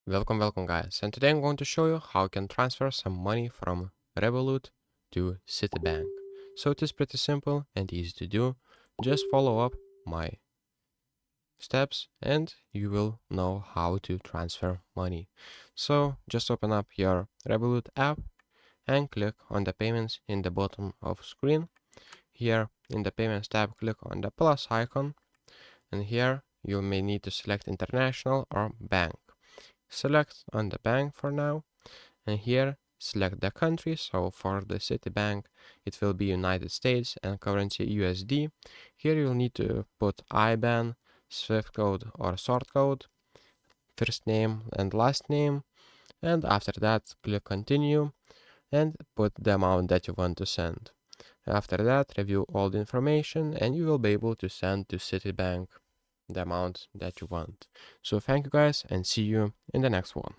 Welcome guys, and today I'm going to show you how you can transfer some money from Revolut to Citibank. So it is pretty simple and easy to do. Just follow up my steps and you will know how to transfer money. So just open up your Revolut app and click on the payments in the bottom of screen. Here in the payments tab, click on the plus icon, and here you may need to select international or bank. Select on the bank for now, and here select the country. So for the Citibank it will be United States and currency USD. Here you'll need to put IBAN, SWIFT code or sort code, first name and last name, and after that click continue and put the amount that you want to send. After that, review all the information and you will be able to send to Citibank the amount that you want. So thank you guys and see you in the next one.